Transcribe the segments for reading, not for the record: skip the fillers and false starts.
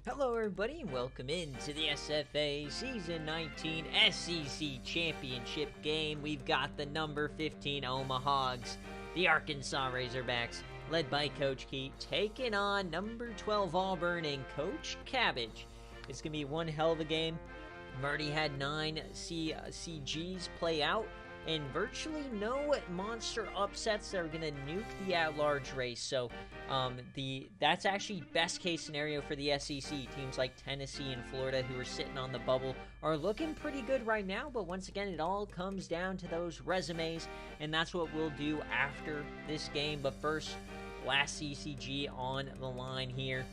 Hello everybody and welcome into the SFA Season 19 SEC Championship game. We've got the number 15 Omaha Hogs, the Arkansas Razorbacks, led by Coach Key, taking on number 12 Auburn and Coach Cabbage. It's going to be one hell of a game. We've already had 9 CGs play out, and virtually no monster upsets that are going to nuke the at-large race. So that's actually best case scenario for the SEC. Teams like Tennessee and Florida, who are sitting on the bubble, are looking pretty good right now. But once again, it all comes down to those resumes, and that's what we'll do after this game. But first, last CCG on the line here.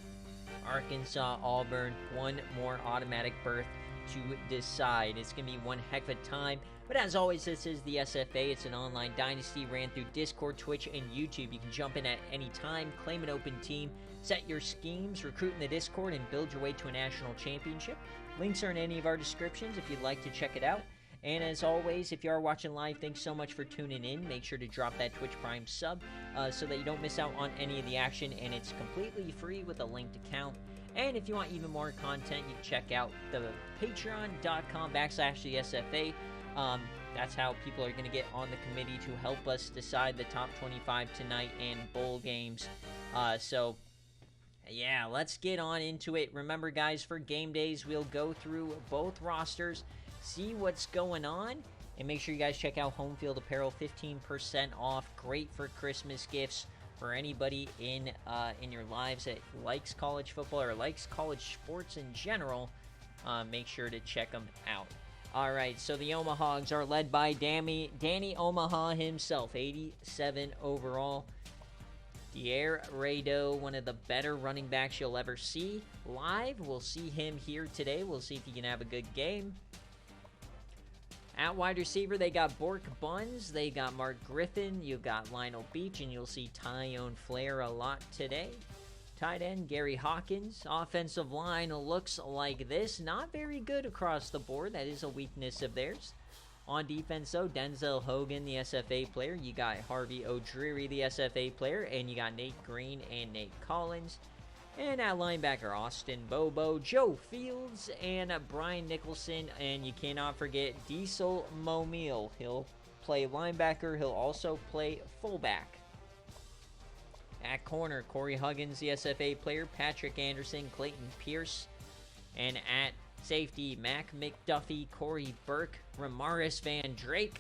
Arkansas, Auburn, one more automatic berth to decide. It's going to be one heck of a time. But as always, this is the SFA. It's an online dynasty ran through Discord, Twitch, and YouTube. You can jump in at any time, claim an open team, set your schemes, recruit in the Discord, and build your way to a national championship. Links are in any of our descriptions if you'd like to check it out. And as always, if you are watching live, thanks so much for tuning in. Make sure to drop that Twitch Prime sub so that you don't miss out on any of the action. And it's completely free with a linked account. And if you want even more content, you can check out the patreon.com/the SFA. That's how people are going to get on the committee to help us decide the top 25 tonight and bowl games. Yeah, let's get on into it. Remember, guys, for game days, we'll go through both rosters, see what's going on, and make sure you guys check out Home Field Apparel, 15% off. Great for Christmas gifts for anybody in your lives that likes college football or likes college sports in general. Make sure to check them out. All right, so the Omaha Hogs are led by Danny Omaha himself, 87 overall. Dier Rado, one of the better running backs you'll ever see live. We'll see him here today. We'll see if he can have a good game. At wide receiver, they got Bork Buns. They got Mark Griffin. You've got Lionel Beach, and you'll see Tyone Flair a lot today. Tight end, Gary Hawkins. Offensive line looks like this. Not very good across the board. That is a weakness of theirs. On defense, though, Denzel Hogan, the SFA player. You got Harvey O'Dreary, the SFA player. And you got Nate Green and Nate Collins. And at linebacker, Austin Bobo, Joe Fields, and Brian Nicholson. And you cannot forget Diesel Momiel. He'll play linebacker. He'll also play fullback. At corner, Corey Huggins, the SFA player, Patrick Anderson, Clayton Pierce. And at safety, Mac McDuffie, Corey Burke, Ramaris Van Drake.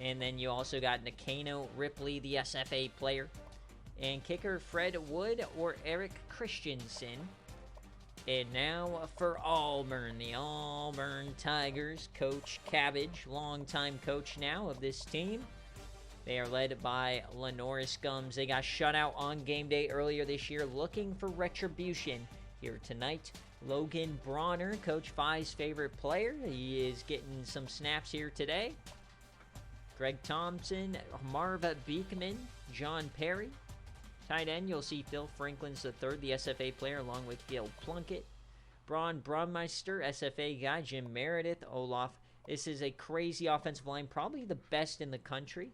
And then you also got Nakano Ripley, the SFA player. And kicker, Fred Wood or Eric Christensen. And now for Auburn, the Auburn Tigers, Coach Cabbage, longtime coach now of this team. They are led by Lenoris Gums. They got shut out on game day earlier this year, looking for retribution here tonight. Logan Bronner, Coach Fi's favorite player. He is getting some snaps here today. Greg Thompson, Marva Beekman, John Perry. Tight end, you'll see Phil Franklin's the third, the SFA player, along with Gil Plunkett. Braun Braunmeister, SFA guy. Jim Meredith, Olaf. This is a crazy offensive line, probably the best in the country.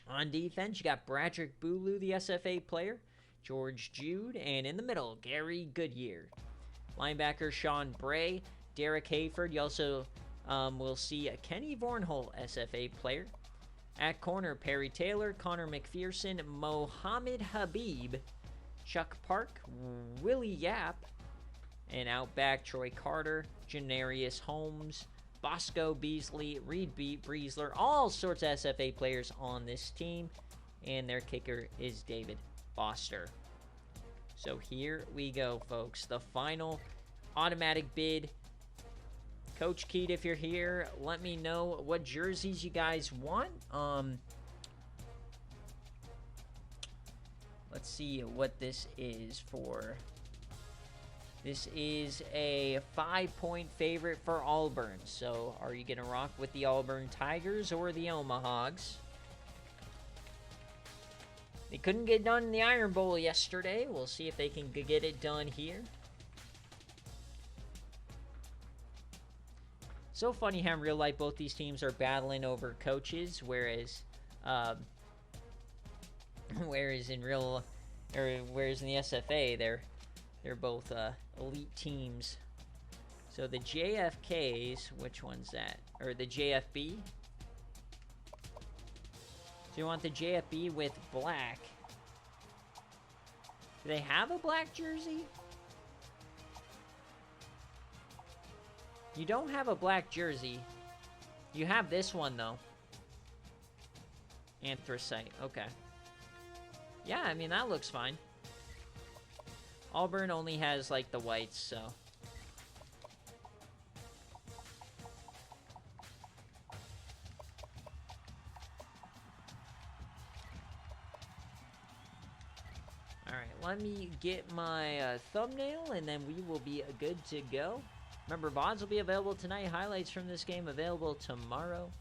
On defense, you got Bradrick Bulu, the SFA player, George Jude, and in the middle, Gary Goodyear. Linebacker, Sean Bray, Derek Hayford. You also will see Kenny Vornholt, SFA player. At corner, Perry Taylor, Connor McPherson, Mohammed Habib, Chuck Park, Willie Yap, and out back, Troy Carter, Janarius Holmes, Bosco Beasley, Reed Breesler, all sorts of SFA players on this team. And their kicker is David Foster. So here we go, folks. The final automatic bid. Coach Keat, if you're here, let me know what jerseys you guys want. Let's see what this is for. This is a 5-point favorite for Auburn. So are you going to rock with the Auburn Tigers or the Omaha Hogs? They couldn't get done in the Iron Bowl yesterday. We'll see if they can get it done here. So funny how in real life both these teams are battling over coaches, whereas in the SFA they're They're both elite teams. So the JFKs, which one's that? Or the JFB? So you want the JFB with black. Do they have a black jersey? You don't have a black jersey. You have this one, though. Anthracite. Okay. Yeah, I mean, that looks fine. Auburn only has, like, the whites, so... Alright, let me get my thumbnail, and then we will be good to go. Remember, VODs will be available tonight. Highlights from this game available tomorrow.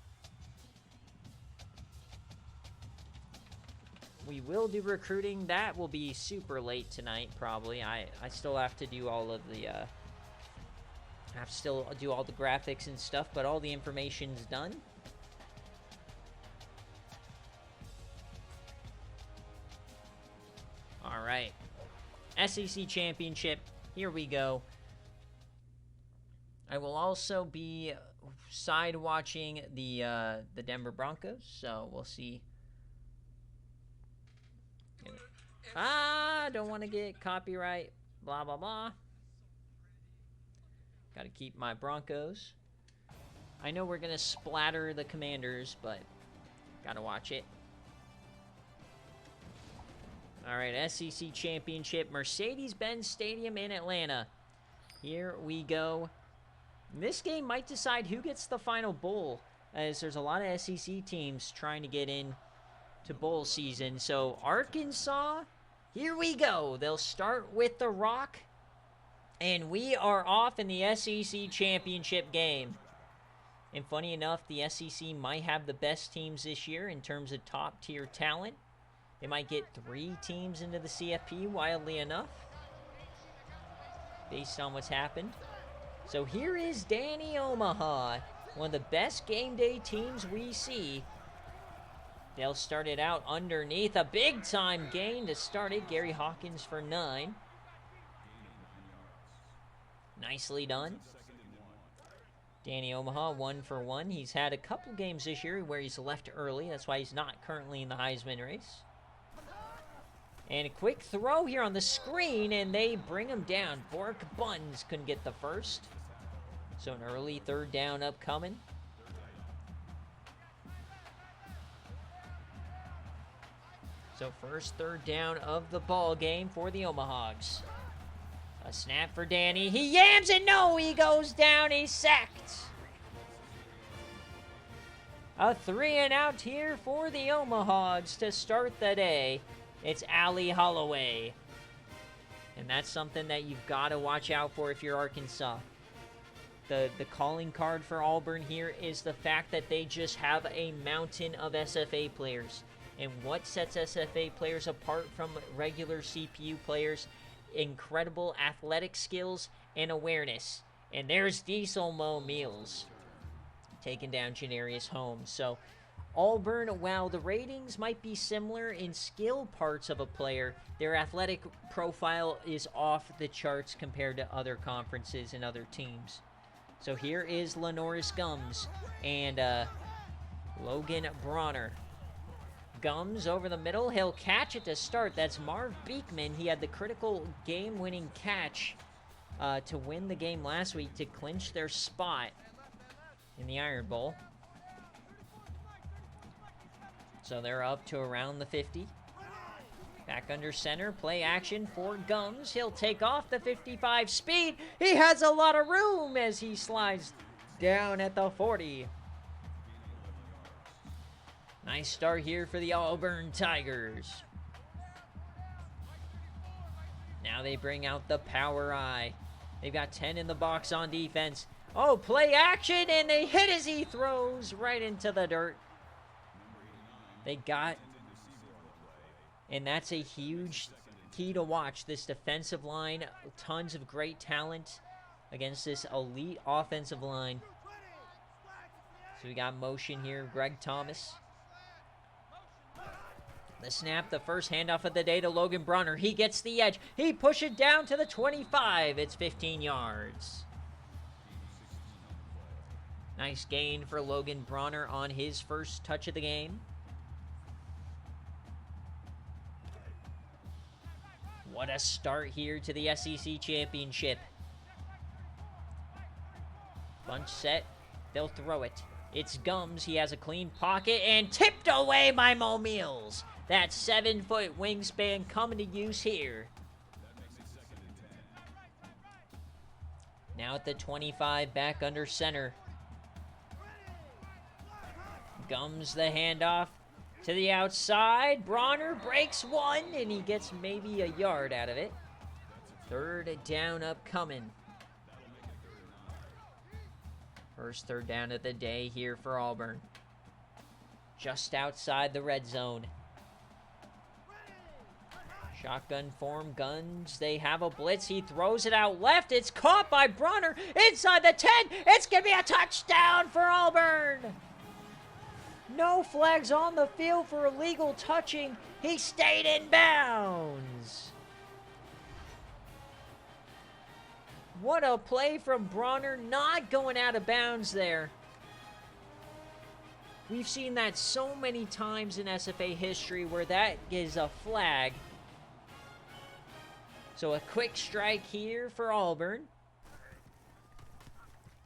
We will do recruiting. That will be super late tonight, probably. I still have to do all of the... I have to still do all the graphics and stuff, but all the information's done. All right. SEC Championship. Here we go. I will also be side watching the Denver Broncos, so we'll see. Don't want to get copyright. Blah, blah, blah. Got to keep my Broncos. I know we're going to splatter the Commanders, but got to watch it. All right, SEC Championship, Mercedes-Benz Stadium in Atlanta. Here we go. This game might decide who gets the final bowl, as there's a lot of SEC teams trying to get in to bowl season. So Arkansas, here we go. They'll start with the Rock, and we are off in the SEC Championship game. And funny enough, the SEC might have the best teams this year in terms of top-tier talent. They might get 3 teams into the CFP, wildly enough, based on what's happened. So here is Danny Omaha, one of the best game day teams we see. They'll start it out underneath. A big-time gain to start it. Gary Hawkins for 9. Nicely done. Danny Omaha, 1 for 1. He's had a couple games this year where he's left early. That's why he's not currently in the Heisman race. And a quick throw here on the screen, and they bring him down. Bork Buns couldn't get the first. So an early 3rd down upcoming. So first 3rd down of the ball game for the Omahags. A snap for Danny. He yams it. No, he goes down. He's sacked. A 3-and-out here for the Omahags to start the day. It's Ali Holloway. And that's something that you've got to watch out for if you're Arkansas. The calling card for Auburn here is the fact that they just have a mountain of SFA players. And what sets SFA players apart from regular CPU players? Incredible athletic skills and awareness. And there's Diesel Mo Meals taking down Janarius Holmes. So Auburn, while the ratings might be similar in skill parts of a player, their athletic profile is off the charts compared to other conferences and other teams. So here is Lenoris Gums and Logan Bronner. Gums over the middle. He'll catch it to start. That's Marv Beekman. He had the critical game-winning catch to win the game last week to clinch their spot in the Iron Bowl. So they're up to around the 50. Back under center. Play action for Gums. He'll take off the 55 speed. He has a lot of room as he slides down at the 40. Nice start here for the Auburn Tigers. Now they bring out the power eye. They've got 10 in the box on defense. Oh, play action, and they hit as he throws right into the dirt. They got, and that's a huge key to watch. This defensive line, tons of great talent against this elite offensive line. So we got motion here, Greg Thomas. The snap, the first handoff of the day to Logan Bronner. He gets the edge. He pushes down to the 25. It's 15 yards. Nice gain for Logan Bronner on his first touch of the game. What a start here to the SEC Championship. Bunch set. They'll throw it. It's Gums. He has a clean pocket and tipped away by Mo Meals. That 7-foot wingspan coming to use here. Now at the 25, back under center. Gums the handoff to the outside. Bronner breaks one, and he gets maybe a yard out of it. Third down upcoming. First third down of the day here for Auburn. Just outside the red zone. Shotgun form, Guns. They have a blitz. He throws it out left. It's caught by Bronner inside the 10. It's going to be a touchdown for Auburn. No flags on the field for illegal touching. He stayed in bounds. What a play from Bronner, not going out of bounds there. We've seen that so many times in SFA history where that is a flag. So a quick strike here for Auburn.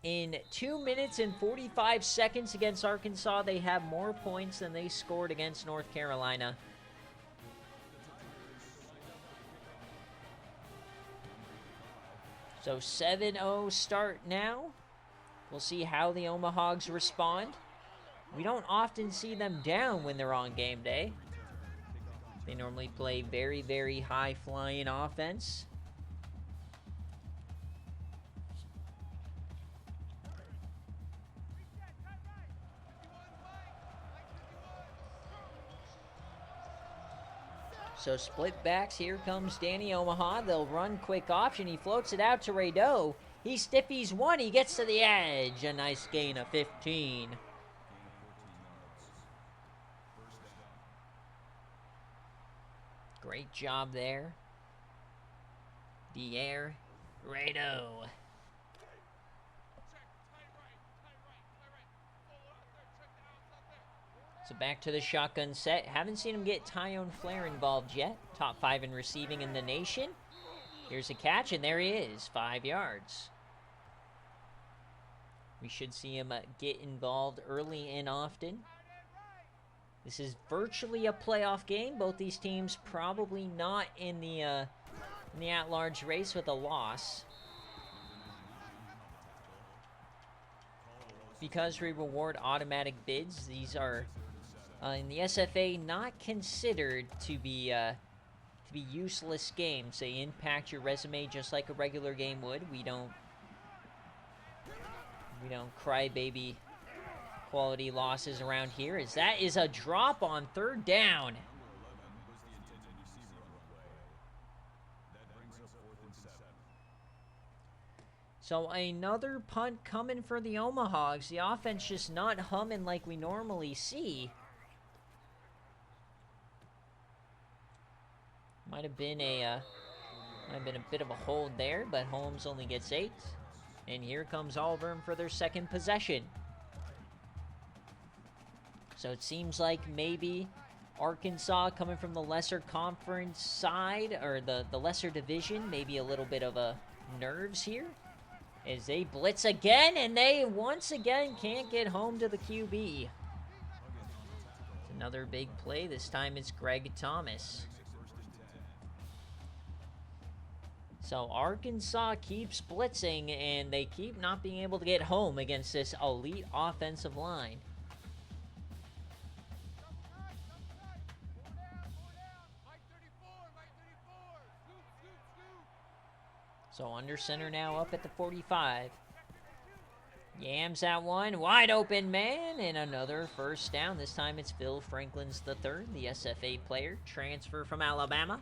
In 2 minutes and 45 seconds against Arkansas, they have more points than they scored against North Carolina. So 7-0 start now. We'll see how the Omahogs respond. We don't often see them down when they're on game day. They normally play very, very high-flying offense. So split backs. Here comes Danny Omaha. They'll run quick option. He floats it out to Rado. He stiffies one. He gets to the edge. A nice gain of 15. Great job there. The air. Rado. So back to the shotgun set. Haven't seen him get Tyone Flair involved yet. Top 5 in receiving in the nation. Here's a catch, and there he is. 5 yards. We should see him get involved early and often. This is virtually a playoff game. Both these teams probably not in the at-large race with a loss. Because we reward automatic bids, these are in the SFA not considered to be useless games. They impact your resume just like a regular game would. We don't crybaby quality losses around here, as that is a drop on third down. So another punt coming for the Omahogs. The offense just not humming like we normally see. Might have been a bit of a hold there, but Holmes only gets 8. And here comes Auburn for their second possession. So it seems like maybe Arkansas, coming from the lesser conference side, or the lesser division, maybe a little bit of a nerves here, as they blitz again, and they once again can't get home to the QB. It's another big play. This time it's Greg Thomas. So Arkansas keeps blitzing, and they keep not being able to get home against this elite offensive line. So under center now up at the 45. Yams that one. Wide open man. And another first down. This time it's Phil Franklin's the third. The SFA player. Transfer from Alabama.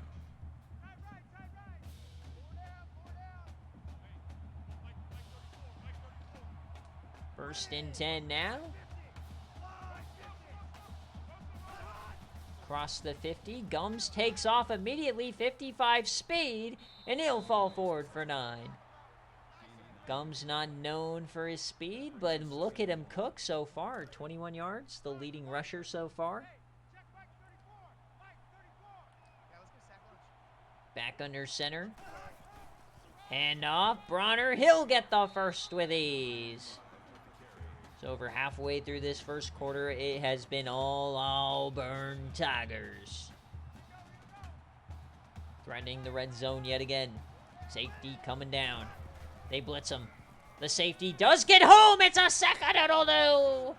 First and 10 now. across the 50. Gums takes off immediately, 55 speed, and he'll fall forward for 9. Gums not known for his speed, but look at him cook so far. 21 yards, the leading rusher so far. Back under center. Hand off, Bronner, he'll get the first with ease. So over halfway through this first quarter, it has been all Auburn Tigers. Threatening the red zone yet again. Safety coming down. They blitz him. The safety does get home. It's a second, it'll do.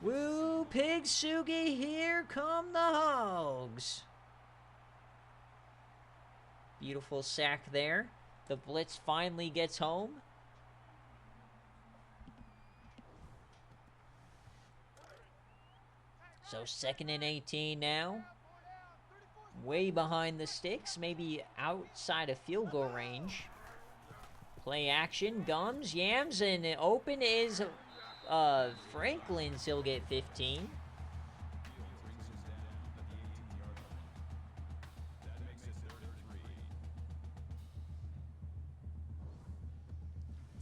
Woo, Pig Sugi, here come the Hogs. Beautiful sack there. The blitz finally gets home. So 2nd and 18 now. Way behind the sticks, maybe outside of field goal range. Play action, Gums, Yams, and open is Franklin's. He'll get 15.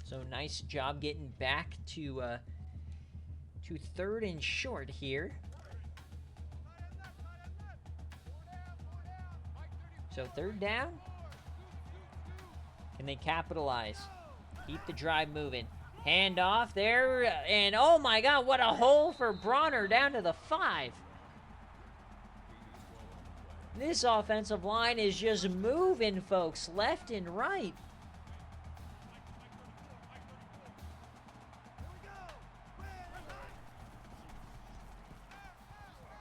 So nice job getting back to 3rd and short here. So 3rd down. Can they capitalize? Keep the drive moving. Hand off there, and oh my God, what a hole for Bronner down to the 5. This offensive line is just moving, folks, left and right.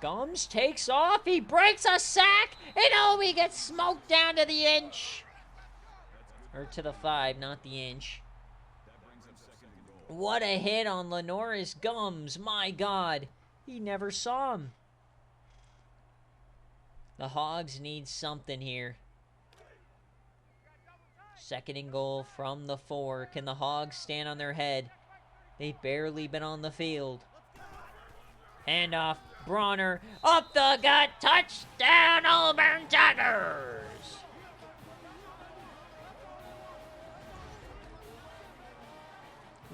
Gums takes off, he breaks a sack, and oh, he gets smoked down to the inch. Or to the 5, not the inch. What a hit on Lenoris Gums, my God. He never saw him. The Hogs need something here. 2nd and goal from the 4. Can the Hogs stand on their head? They've barely been on the field. Hand off, Bronner, up the gut, touchdown, Auburn Tigers!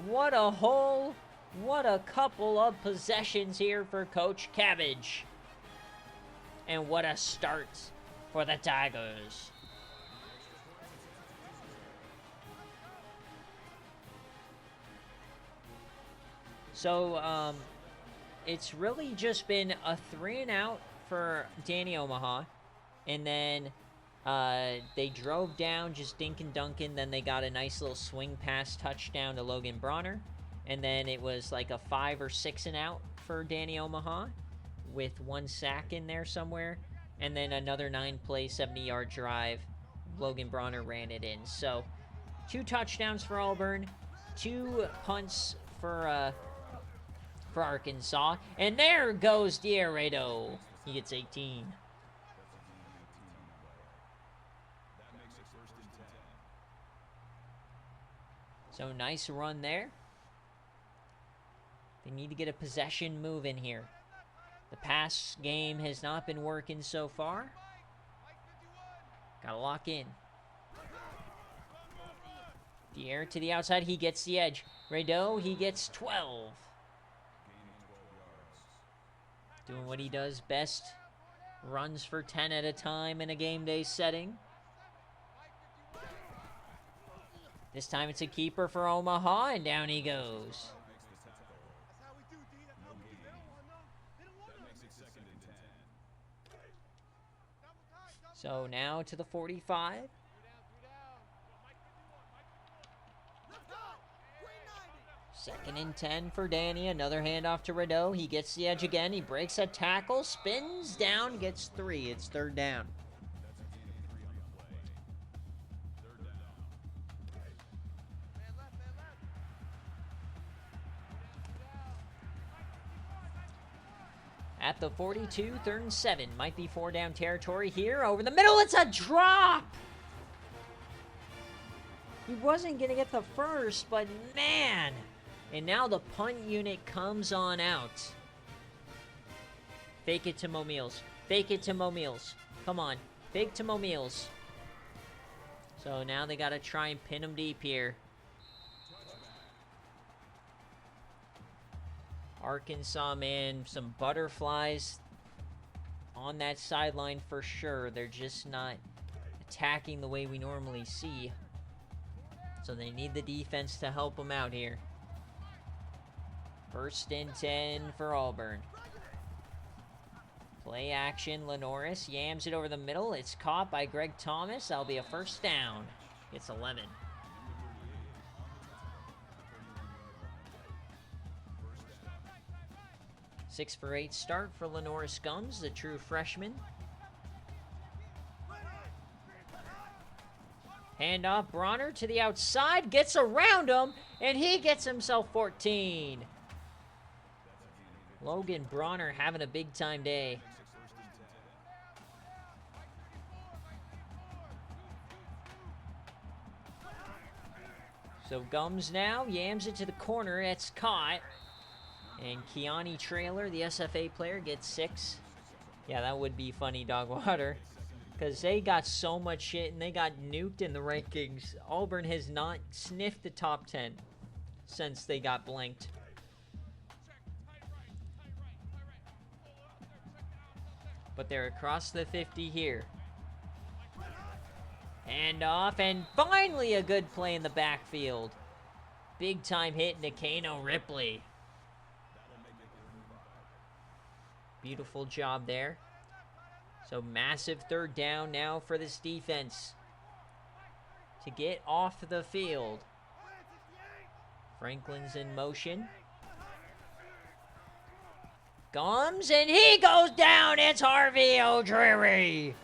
What a hole, what a couple of possessions here for Coach Cabbage. And what a start for the Tigers. So, it's really just been a 3 and out for Danny Omaha. And then they drove down just dinkin' dunkin'. Then they got a nice little swing pass touchdown to Logan Bronner. And then it was like a 5 or 6 and out for Danny Omaha with 1 sack in there somewhere. And then another 9-play, 70-yard drive. Logan Bronner ran it in. So 2 touchdowns for Auburn, 2 punts for Arkansas. And there goes Dierredo. He gets 18. So nice run there. They need to get a possession move in here. The pass game has not been working so far. Gotta lock in. Dier to the outside. He gets the edge. Rado, he gets 12. Doing what he does best. Runs for 10 at a time in a game day setting. This time it's a keeper for Omaha, and down he goes. So now to the 45. Second and 10 for Danny. Another handoff to Rado. He gets the edge again. He breaks a tackle, spins down, gets 3. It's 3rd down. At the 42, 3rd and 7. Might be 4 down territory here. Over the middle, it's a drop! He wasn't going to get the first, but man, And now the punt unit comes on out. Fake it to Mo Meals. Fake it to Mo Meals. Come on. Fake to Mo Meals. So now they got to try and pin him deep here. Arkansas, man, some butterflies on that sideline for sure. They're just not attacking the way we normally see. So they need the defense to help them out here. 1st and 10 for Auburn. Play action, Lenoris yams it over the middle. It's caught by Greg Thomas. That'll be a 1st down. It's 11. Six for 8 start for Lenoris Gums, the true freshman. Handoff, Bronner to the outside, gets around him, and he gets himself 14. Logan Bronner having a big-time day. So Gums now yams it to the corner. It's caught. And Keani Trailer, the SFA player, gets 6. Yeah, that would be funny, Dogwater. Because they got so much shit and they got nuked in the rankings. Auburn has not sniffed the top 10 since they got blanked. But they're across the 50 here. Hand off, and finally a good play in the backfield. Big time hit, Nakano Ripley. Beautiful job there. So massive 3rd down now for this defense to get off the field. Franklin's in motion. Gums, and he goes down. It's Harvey O'Dreary.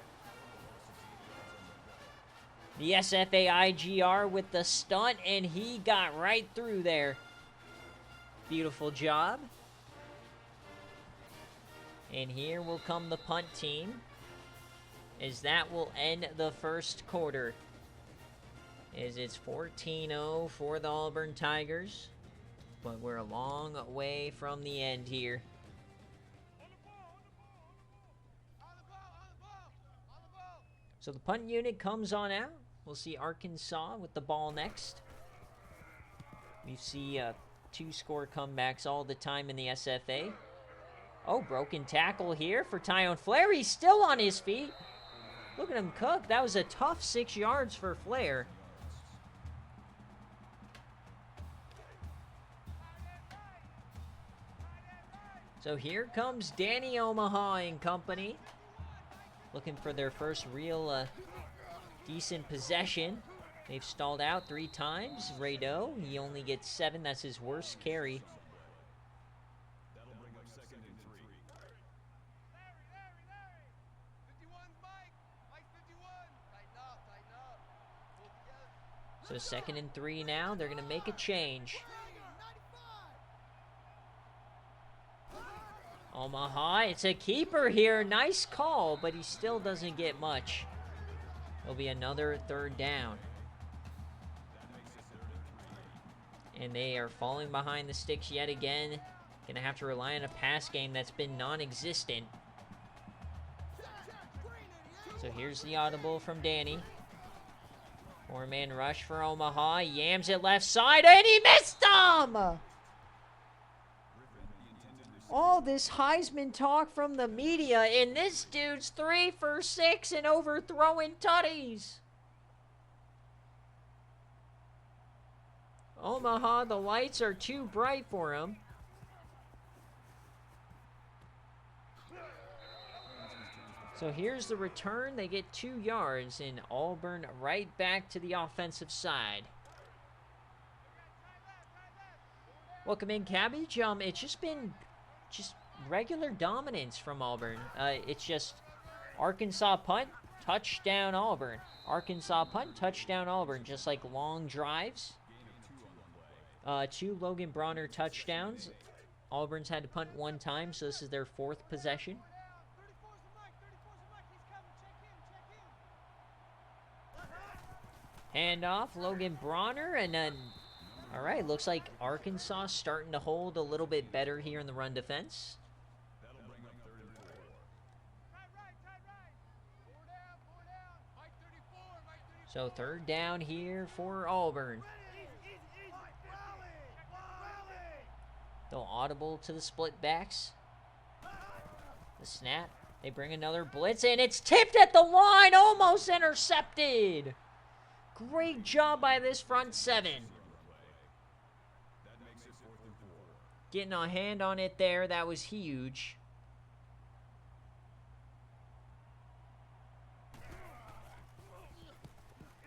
The SFA IGR with the stunt, and he got right through there. Beautiful job. And here will come the punt team, as that will end the 1st quarter. As it's 14-0 for the Auburn Tigers. But we're a long way from the end here. So the punt unit comes on out. We'll see Arkansas with the ball next. We see 2-score comebacks all the time in the SFA. Oh, broken tackle here for Tyone Flair. He's still on his feet. Look at him cook. That was a tough 6 yards for Flair. So here comes Danny Omaha and company. Looking for their first real decent possession. They've stalled out 3 times. Rado, he only gets 7. That's his worst carry. So 2nd and 3 now. They're going to make a change. Omaha, it's a keeper here. Nice call, but he still doesn't get much. It'll be another 3rd down. And they are falling behind the sticks yet again. Gonna have to rely on a pass game that's been non-existent. So here's the audible from Danny. 4-man rush for Omaha. Yams it left side, and he missed him! All this Heisman talk from the media, and this dude's 3 for 6 and overthrowing tutties. Omaha, the lights are too bright for him. So here's the return. They get 2 yards, and Auburn right back to the offensive side. Welcome in, Cabbage. It's just been regular dominance from Auburn. It's just Arkansas punt, touchdown Auburn. Arkansas punt, touchdown Auburn. Just like long drives. 2 Logan Bronner touchdowns. Auburn's had to punt 1 time, so this is their 4th possession. Handoff, Logan Bronner, and then All right, looks like Arkansas starting to hold a little bit better here in the run defense. So 3rd down here for Auburn. They'll audible to the split backs. The snap. They bring another blitz in. It's tipped at the line. Almost intercepted. Great job by this front 7. Getting a hand on it there. That was huge.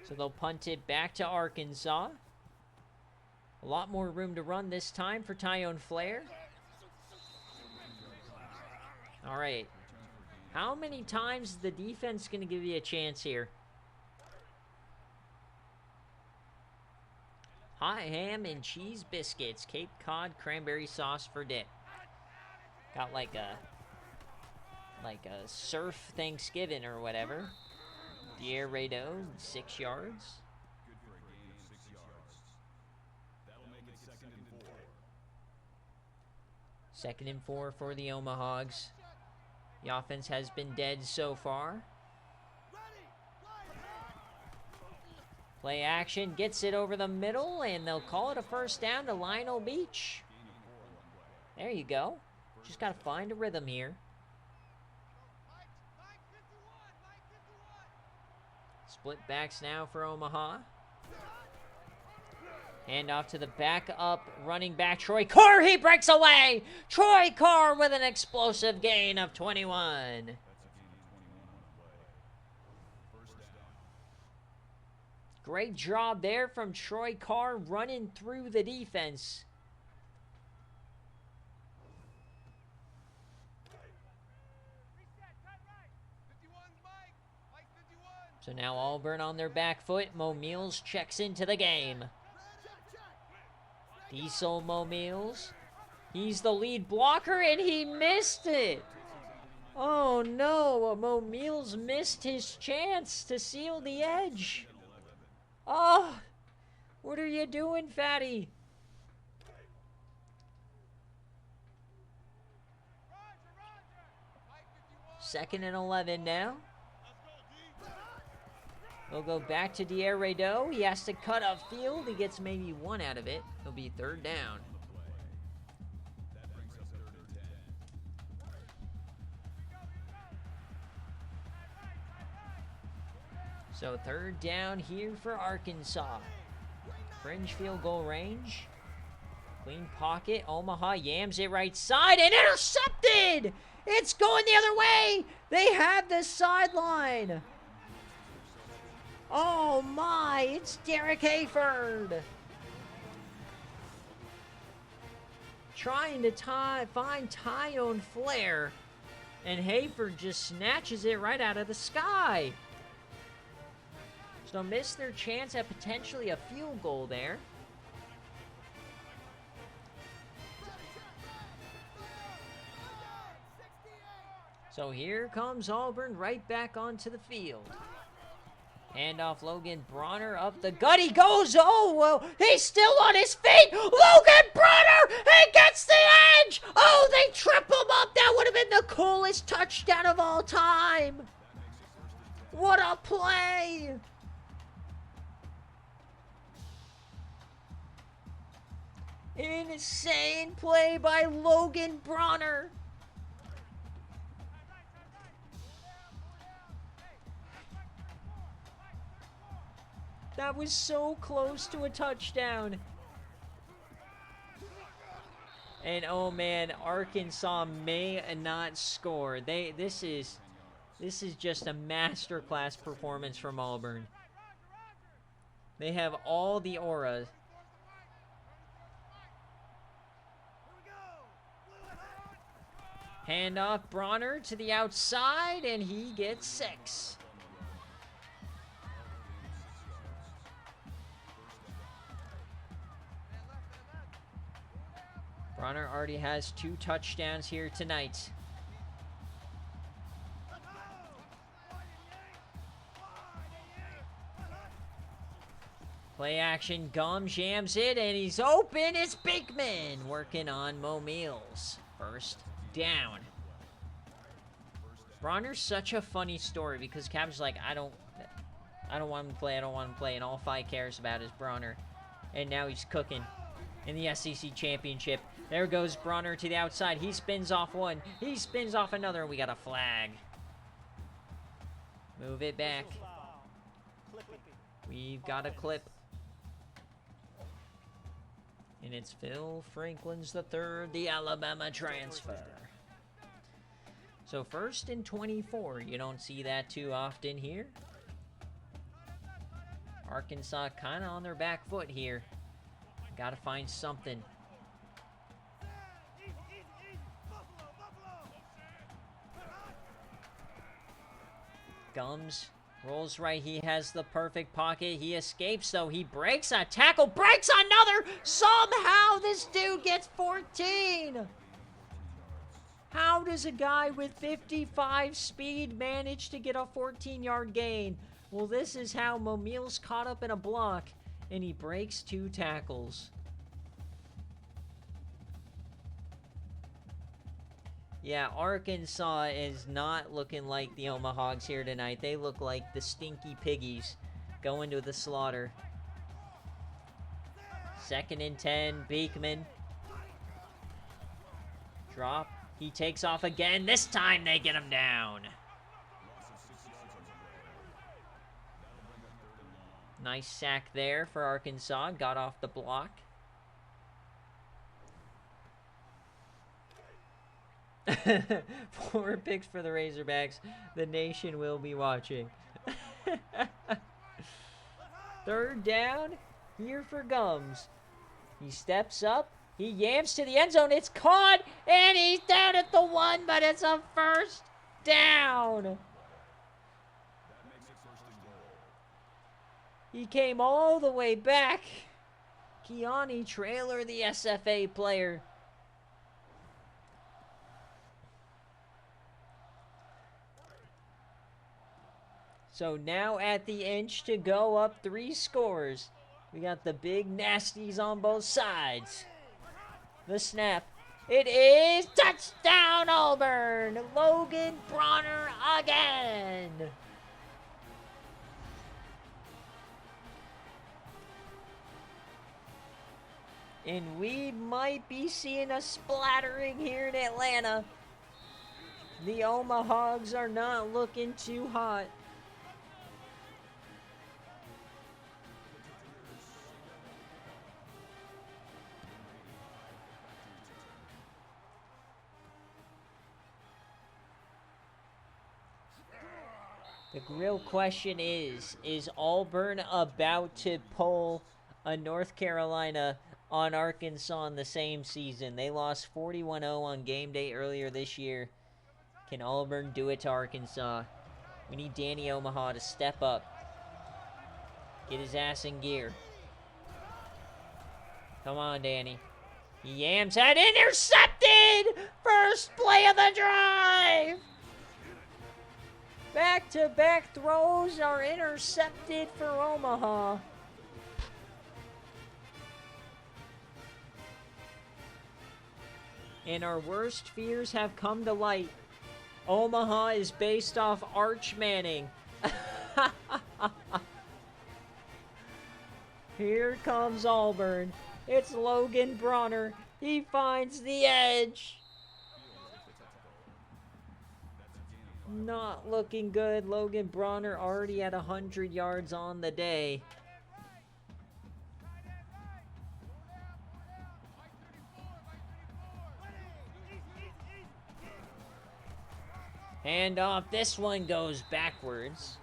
So they'll punt it back to Arkansas. A lot more room to run this time for Tyone Flair. All right. How many times is the defense going to give you a chance here? Hot ham and cheese biscuits. Cape Cod cranberry sauce for dip. Got like a surf Thanksgiving or whatever. Dier Rado, 6 yards. Second and 4 for the Omahogs. The offense has been dead so far. Play action, gets it over the middle, and they'll call it a first down to Lionel Beach. There you go. Just got to find a rhythm here. Split backs now for Omaha. Hand off to the backup running back, Troy Carr. He breaks away. Troy Carr with an explosive gain of 21. Great job there from Troy Carr running through the defense. So now Auburn on their back foot. Mo Meals checks into the game. Diesel Mo Meals. He's the lead blocker, and he missed it. Oh, no. Mo Meals missed his chance to seal the edge. Oh, what are you doing, fatty? Second and 11 now. We'll go back to Dier Rado. He has to cut upfield. He gets maybe 1 out of it. It'll be 3rd down. So 3rd down here for Arkansas. Fringe field goal range. Clean pocket. Omaha yams it right side and intercepted! It's going the other way! They have the sideline. Oh my, it's Derek Hayford. Trying to find Tyone Flair. And Hayford just snatches it right out of the sky. So they'll miss their chance at potentially a field goal there. So here comes Auburn right back onto the field. Hand off Logan Bronner up the gut. He goes. Oh, well, he's still on his feet. Logan Bronner, he gets the edge. Oh, they trip him up. That would have been the coolest touchdown of all time. What a play. An insane play by Logan Bronner. That was so close to a touchdown. And oh man, Arkansas may not score. This is just a masterclass performance from Auburn. They have all the aura. Hand off Bronner to the outside, and he gets 6. Bronner already has 2 touchdowns here tonight. Play action, Gums jams it, and he's open. It's Beekman working on Mo Meals. First down. Bronner's such a funny story because Cap's like, I don't want him to play, I don't want him to play, and all Fi cares about is Bronner. And now he's cooking in the SEC Championship. There goes Bronner to the outside. He spins off one. He spins off another, and we got a flag. Move it back. We've got a clip. And it's Phil Franklin's the third, the Alabama transfer. So 1st and 24. You don't see that too often here. Arkansas kind of on their back foot here. Got to find something. Gums rolls right. He has the perfect pocket. He escapes, though. He breaks a tackle. Breaks another. Somehow this dude gets 14. How does a guy with 55 speed manage to get a 14-yard gain? Well, this is how Momiel's caught up in a block, and he breaks 2 tackles. Yeah, Arkansas is not looking like the Omahogs here tonight. They look like the stinky piggies going to the slaughter. 2nd and 10, Beekman. Drop. He takes off again. This time they get him down. Nice sack there for Arkansas. Got off the block. 4 picks for the Razorbacks. The nation will be watching. 3rd down here for Gums. He steps up. He yams to the end zone. It's caught, and he's down at the 1, but it's a 1st down. He came all the way back. Keani Trailer, the SFA player. So now at the inch to go, up 3 scores. We got the big nasties on both sides. The snap. It is touchdown Auburn. Logan Bronner again. And we might be seeing a splattering here in Atlanta. The Omahogs are not looking too hot. The real question is Auburn about to pull a North Carolina on Arkansas in the same season? They lost 41-0 on game day earlier this year. Can Auburn do it to Arkansas? We need Danny Omaha to step up. Get his ass in gear. Come on, Danny. He yams that intercepted! First play of the drive! Back-to-back throws are intercepted for Omaha. And our worst fears have come to light. Omaha is based off Arch Manning. Here comes Auburn. It's Logan Bronner. He finds the edge. Not looking good. Logan Bronner already at 100 yards on the day. Hand off. This one goes backwards.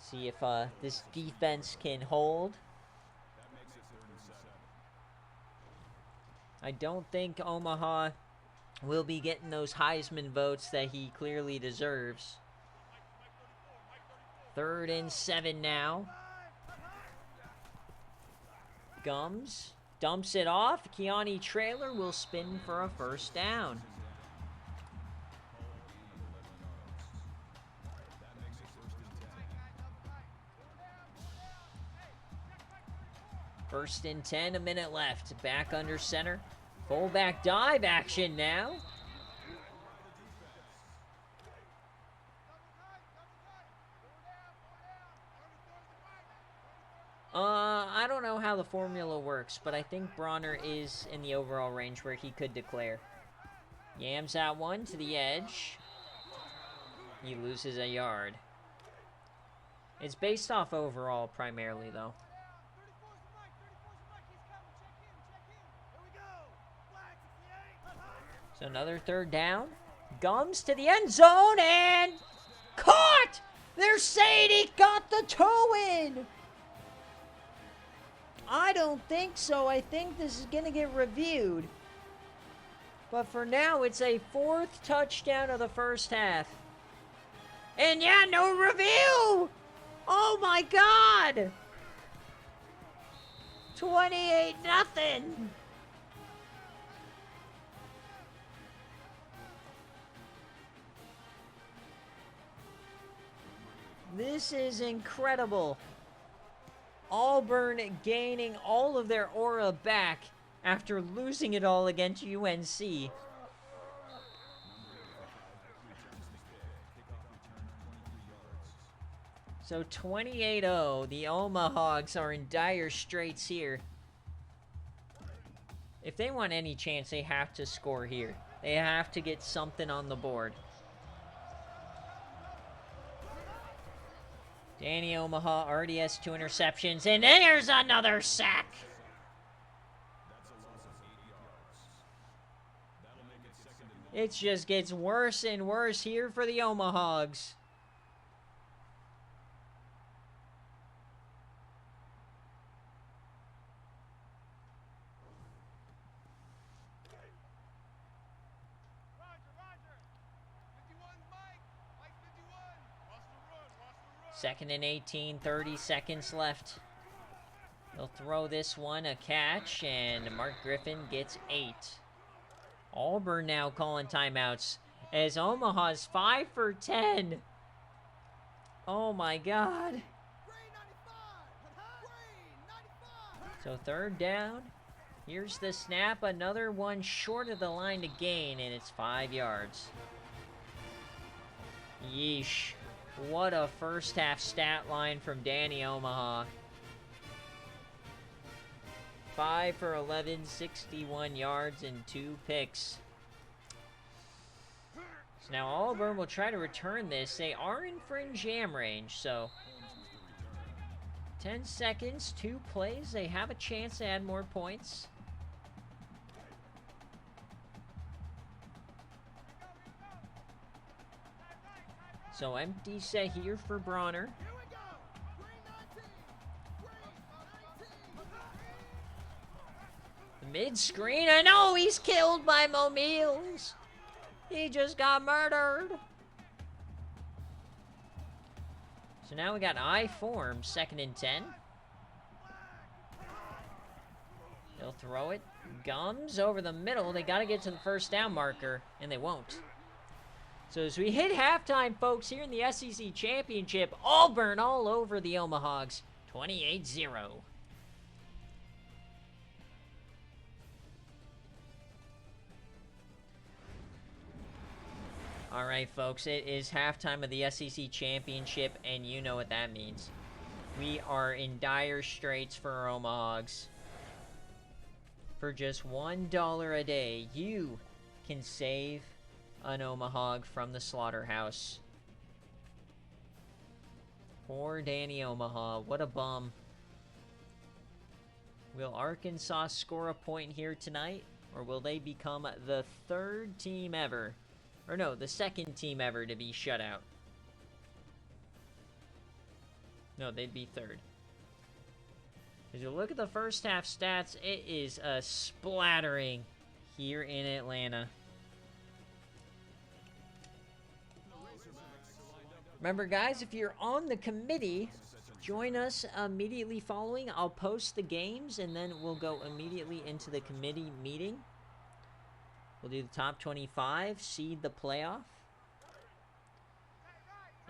See if this defense can hold. I don't think Omaha will be getting those Heisman votes that he clearly deserves. 3rd and 7 now. Gums dumps it off. Keani Trailer will spin for a 1st down. First and 10, a minute left. Back under center. Fullback dive action now. I don't know how the formula works, but I think Bronner is in the overall range where he could declare. Yams out one to the edge. He loses a yard. It's based off overall primarily, though. So another third down. Gums to the end zone and caught! They're saying he got the toe in! I don't think so. I think this is going to get reviewed. But for now, it's a 4th touchdown of the first half. And yeah, no review! Oh my god! 28-0. This is incredible. Auburn gaining all of their aura back after losing it all against UNC. So 28-0, the Omahogs are in dire straits here. If they want any chance, they have to score here. They have to get something on the board. Danny Omaha already has 2 interceptions, and there's another sack. It just gets worse and worse here for the Omahogs. Second and 18, 30 seconds left. They'll throw this one, a catch, and Mark Griffin gets 8. Auburn now calling timeouts as Omaha's 5 for 10. Oh my god. So third down. Here's the snap. Another one short of the line to gain, and it's 5 yards. Yeesh. What a first half stat line from Danny Omaha. 5 for 11, 61 yards, and 2 picks. So now Auburn will try to return this. They are in fringe jam range, so 10 seconds, 2 plays. They have a chance to add more points. So empty set here for Bronner. Mid-screen, I know he's killed by Mo Meals. He just got murdered. So now we got I form, 2nd and 10. They'll throw it. Gums over the middle. They got to get to the first down marker, and they won't. So as we hit halftime, folks, here in the SEC Championship, Auburn all over the Omahogs, 28-0. All right, folks, it is halftime of the SEC Championship, and you know what that means. We are in dire straits for our Omahogs. For just $1 a day, you can save an Omahog from the slaughterhouse. Poor Danny Omaha, what a bum. Will Arkansas score a point here tonight, or will they become the 3rd team ever, or no, the 2nd team ever to be shut out? No, they'd be 3rd. As you look at the first half stats, it is a splattering here in Atlanta. Remember, guys, if you're on the committee, join us immediately following. I'll post the games, and then we'll go immediately into the committee meeting. We'll do the top 25, seed the playoff.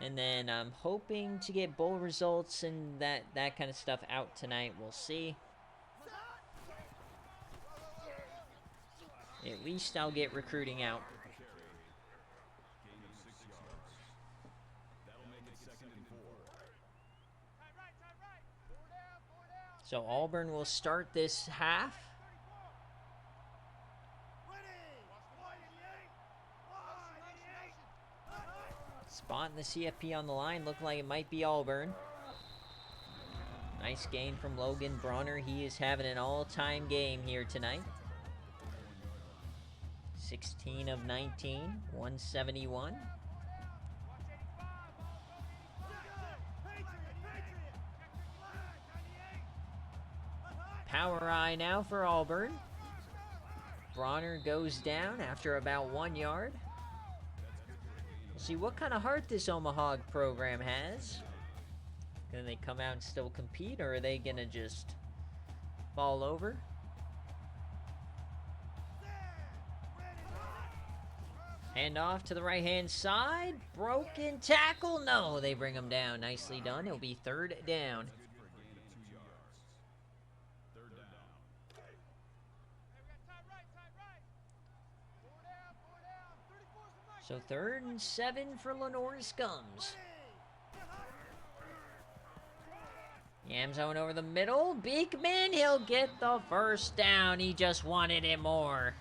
And then I'm hoping to get bowl results and that kind of stuff out tonight. We'll see. At least I'll get recruiting out. So Auburn will start this half. Spot in the CFP on the line. Looked like it might be Auburn. Nice gain from Logan Bronner. He is having an all-time game here tonight. 16 of 19, 171. Power eye now for Auburn. Bronner goes down after about 1 yard. We'll see what kind of heart this Omaha program has. Can they come out and still compete, or are they going to just fall over? Hand off to the right-hand side. Broken tackle. No, they bring him down. Nicely done. It'll be third down. So 3rd and 7 for Lenore Scums. Yam zone over the middle. Beekman, he'll get the first down. He just wanted it more.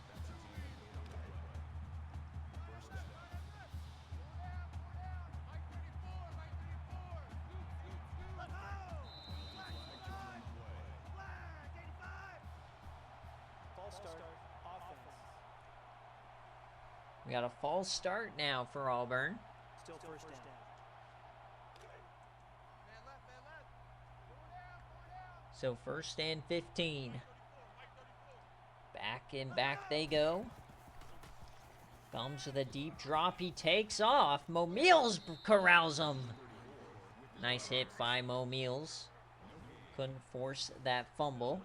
We got a false start now for Auburn. Still first down. So 1st and 15. Back and back they go. Comes with a deep drop. He takes off. Mo Meals corrals him. Nice hit by Mo Meals. Couldn't force that fumble.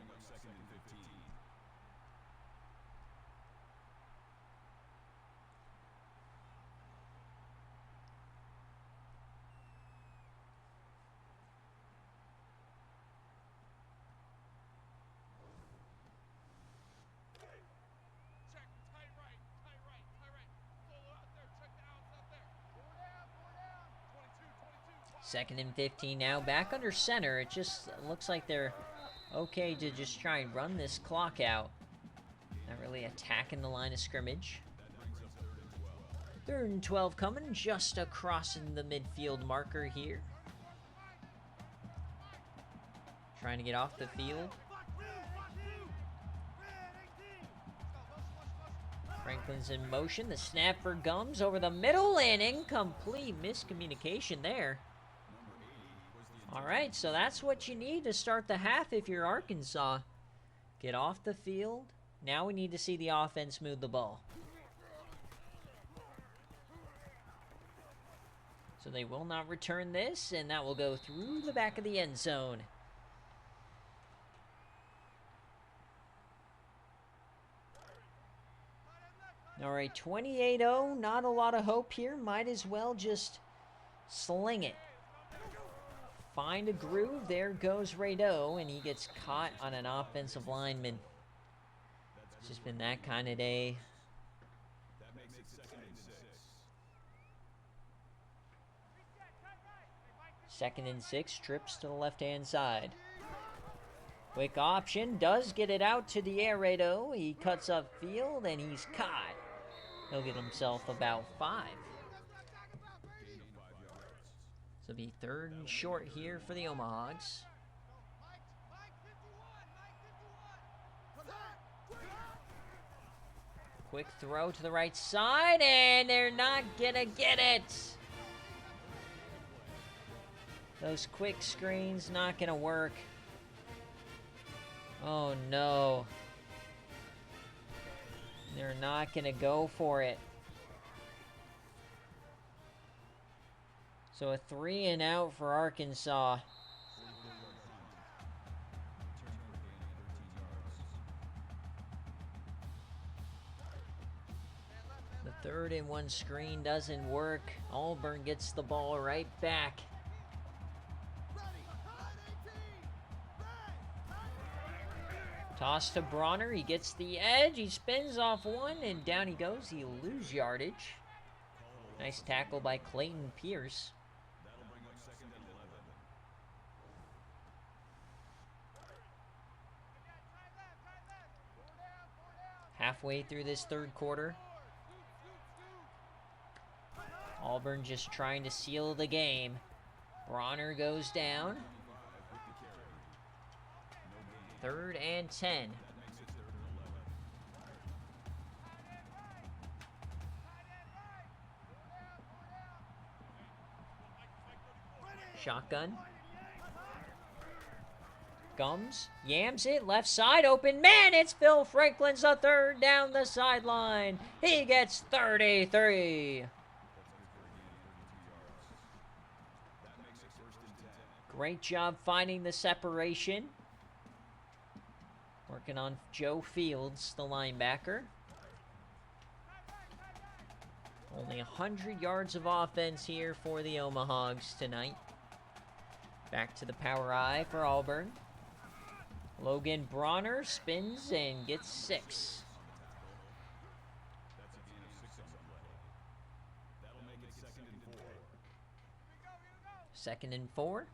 Second and 15 now, back under center. It just looks like they're okay to just try and run this clock out. Not really attacking the line of scrimmage. 3rd and 12 coming, just across in the midfield marker here. Trying to get off the field. Franklin's in motion. The snap for Gums over the middle and incomplete. Miscommunication there. All right, so that's what you need to start the half if you're Arkansas. Get off the field. Now we need to see the offense move the ball. So they will not return this, and that will go through the back of the end zone. All right, 28-0. Not a lot of hope here. Might as well just sling it. Find a groove. There goes Rado, and he gets caught on an offensive lineman. It's just been that kind of day. Second and 6, trips to the left-hand side. Quick option, does get it out to the air, Rado. He cuts up field, and he's caught. He'll get himself about 5. So it'll be 3rd and short here for the Omahags. Quick throw to the right side, and they're not gonna get it. Those quick screens not gonna work. Oh no. They're not gonna go for it. So a 3 and out for Arkansas. The 3rd and 1 screen doesn't work. Auburn gets the ball right back. Toss to Bronner. He gets the edge. He spins off one, and down he goes. He'll lose yardage. Nice tackle by Clayton Pierce. Halfway through this third quarter. Auburn just trying to seal the game. Bronner goes down. 3rd and 10. Shotgun. Gums. Yams it. Left side open. Man, it's Phil Franklin's a third down the sideline. He gets 33. Great job finding the separation. Working on Joe Fields, the linebacker. Only 100 yards of offense here for the Omahogs tonight. Back to the power I for Auburn. Logan Bronner spins and gets 6. Second and 4.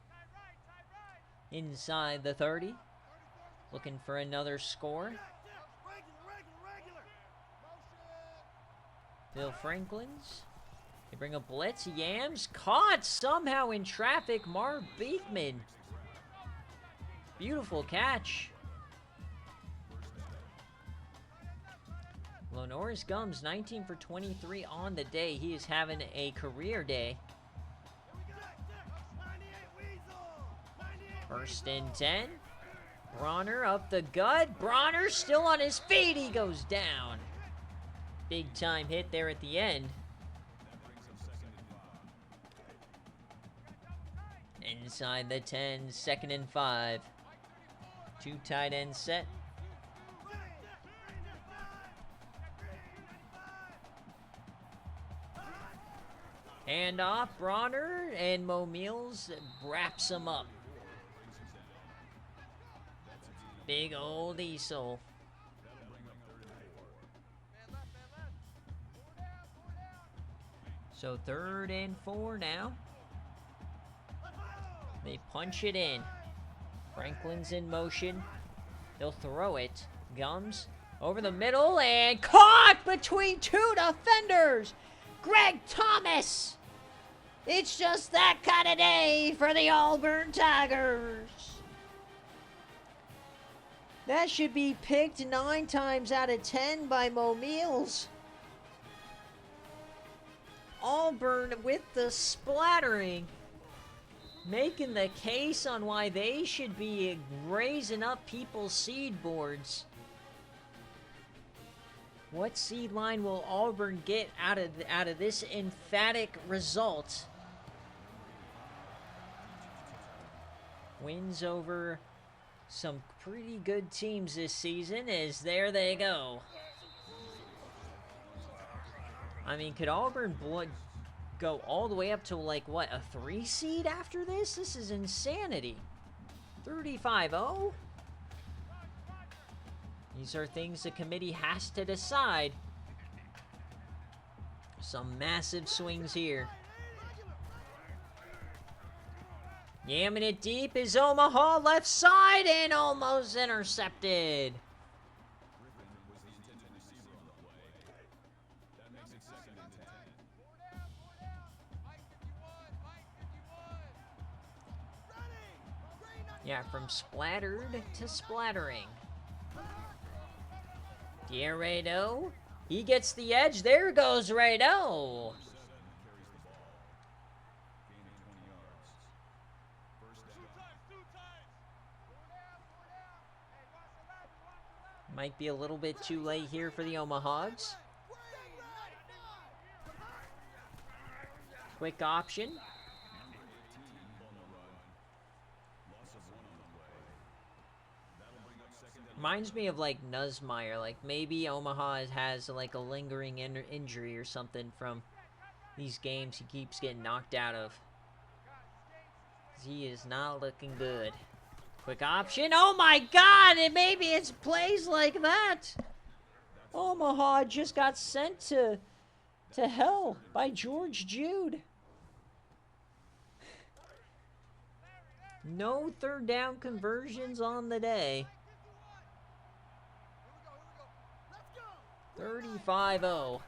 Inside the 30. Looking for another score. Bill Franklin's. They bring a blitz. Yams caught somehow in traffic. Marv Beekman. Beautiful catch. Lonoris Gums, 19 for 23 on the day. He is having a career day. 1st and 10. Bronner up the gut. Bronner still on his feet. He goes down. Big time hit there at the end. Inside the 10, 2nd and 5. 2 tight ends set. Hand off, Bronner, and Mo Meals wraps him up. Big old Diesel. So 3rd and 4 now. They punch it in. Franklin's in motion. They'll throw it. Gums over the middle and caught between 2 defenders. Greg Thomas. It's just that kind of day for the Auburn Tigers. That should be picked 9 times out of 10 by Mo Meals. Auburn with the splattering. Making the case on why they should be raising up people's seed boards. What seed line will Auburn get out of this emphatic result? Wins over some pretty good teams this season, as there they go. I mean, could Auburn go all the way up to, like, what, a 3 seed after this? This is insanity. 35-0? These are things the committee has to decide. Some massive swings here. Yamming it deep is Omaha, left side, and almost intercepted. Yeah, from splattered to splattering. Rado, he gets the edge. There goes Rado. Might be a little bit too late here for the Omahogs. Quick option. Reminds me of, like, Nussmeier. Like, maybe Omaha has like a lingering injury or something from these games he keeps getting knocked out of. He is not looking good. Quick option. Oh my God! And maybe it's plays like that. Omaha just got sent to hell by George Jude. No third down conversions on the day. 35-0.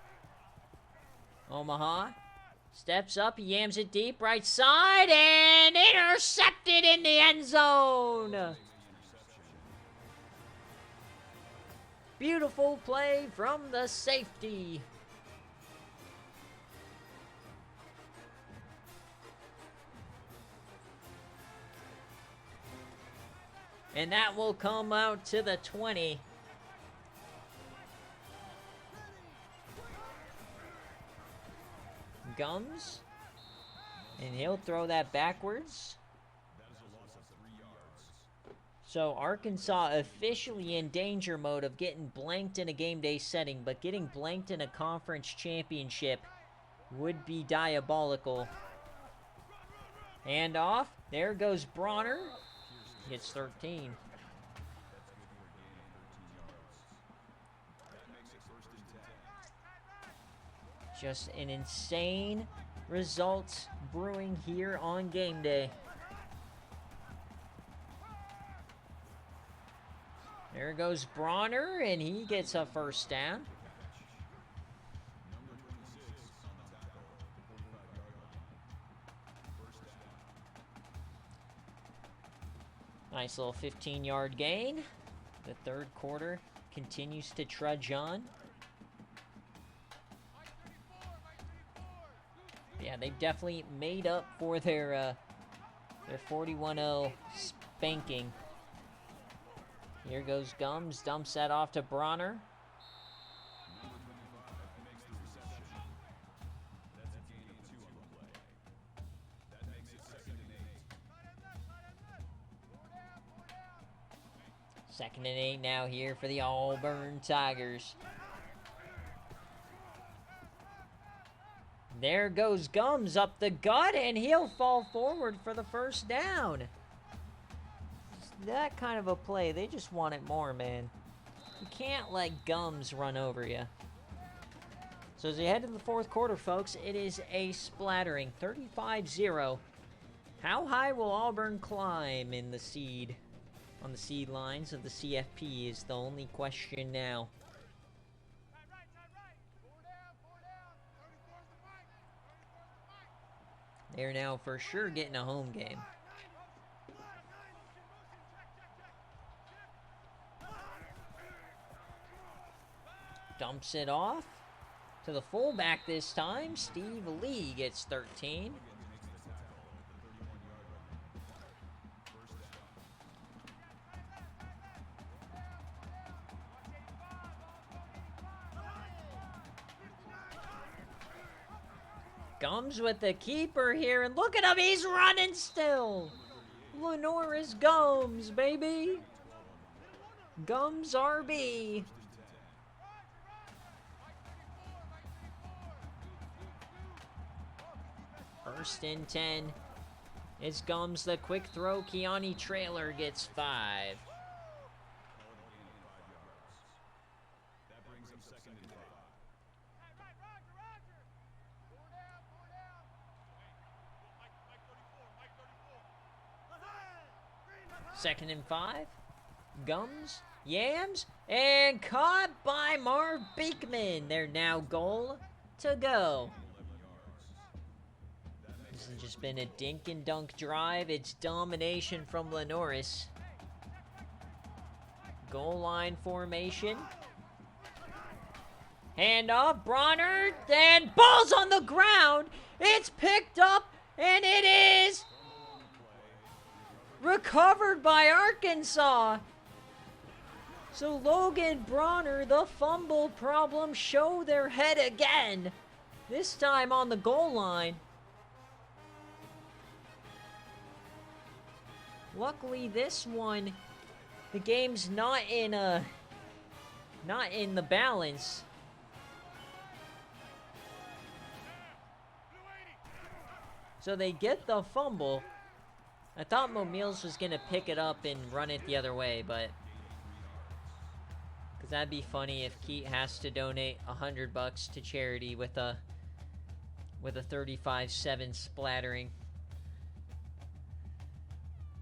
Omaha steps up, yams it deep, right side, and intercepted in the end zone. Beautiful play from the safety. And that will come out to the 20. Gums. And he'll throw that backwards. So Arkansas officially in danger mode of getting blanked in a game day setting, but getting blanked in a conference championship would be diabolical. Hand off. There goes Bronner. Gets 13. Just an insane result brewing here on game day. There goes Bronner, and he gets a first down. Nice little 15-yard gain. The third quarter continues to trudge on. Yeah, they've definitely made up for their 41-0 spanking. Here goes Gums, dumps that off to Bronner. Second and 8 now here for the Auburn Tigers. There goes Gums up the gut, and he'll fall forward for the first down. That kind of a play, they just want it more, man. You can't let Gums run over you. So as we head to the fourth quarter, folks, it is a splattering 35-0. How high will Auburn climb in the seed? On the seed lines of the CFP is the only question now. They're now for sure getting a home game. Dumps it off to the fullback this time. Steve Lee gets 13. Gums with the keeper here, and look at him, he's running still. Lenoris Gums, baby. Gums RB. First and 10. It's Gums, the quick throw. Keani Trailer gets 5. Second and 5. Gums, yams, and caught by Marv Beekman. They're now goal to go. This has just been a dink and dunk drive. It's domination from Lenoris. Goal line formation. Hand off, Bronner, and ball's on the ground. It's picked up, and it is recovered by Arkansas. So Logan Bronner, the fumble problems show their head again. This time on the goal line. Luckily, this one, the game's not in the balance. So they get the fumble. I thought Momiles was going to pick it up and run it the other way, but... Because that'd be funny if Keat has to donate $100 to charity with a 35-7 splattering.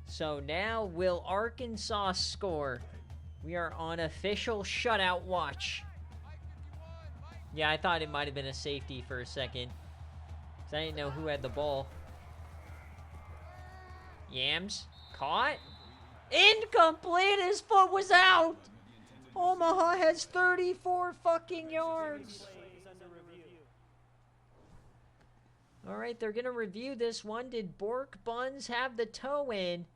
So now, will Arkansas score? We are on official shutout watch. Yeah, I thought it might have been a safety for a second. Because I didn't know who had the ball. Yams, caught. Incomplete, his foot was out. Omaha has 34 fucking yards. All right, they're going to review this one. Did Bork Buns have the toe in?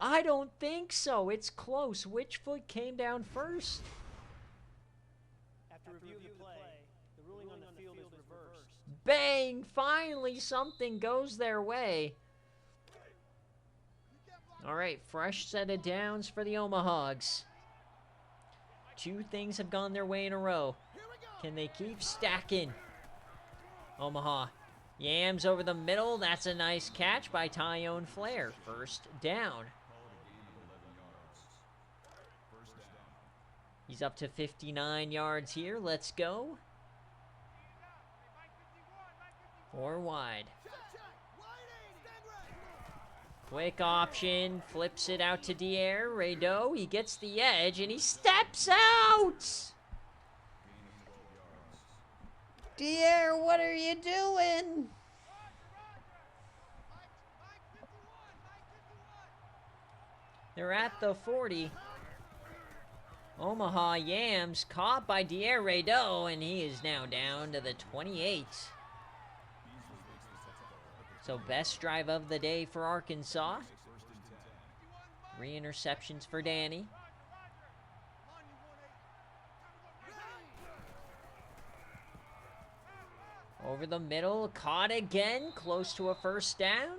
I don't think so. It's close. Which foot came down first? After review of the play, the ruling on the field is reversed. Bang! Finally, something goes their way. All right, fresh set of downs for the Omahogs. Two things have gone their way in a row. Can they keep stacking? Omaha. Yams over the middle. That's a nice catch by Tyone Flair. First down. He's up to 59 yards here. Let's go. 4 wide. Quick option. Flips it out to Dier. Rado. He gets the edge and he steps out. Dier, what are you doing? They're at the 40. Omaha Yams caught by Dier Rado, and he is now down to the 28. So best drive of the day for Arkansas. 3 interceptions for Danny. Over the middle, caught again, close to a first down.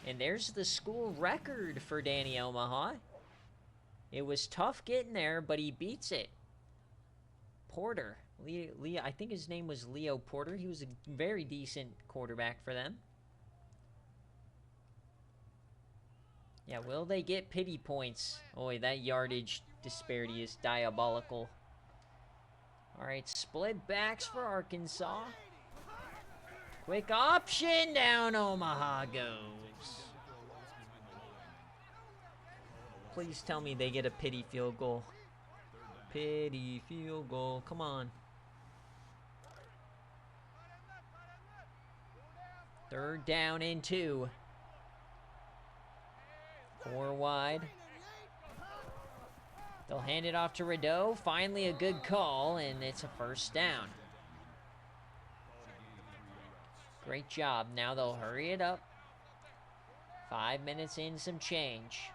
And there's the school record for Danny Omaha. It was tough getting there, but he beats it. Porter. I think his name was Leo Porter. He was a very decent quarterback for them. Yeah, will they get pity points? Boy, that yardage disparity is diabolical. All right, split backs for Arkansas. Quick option, down Omaha goes. Please tell me they get a pity field goal. Pity field goal, come on. 3rd down and 2. 4 wide. They'll hand it off to Rado. Finally a good call, and it's a first down. Great job. Now they'll hurry it up. 5 minutes in, some change.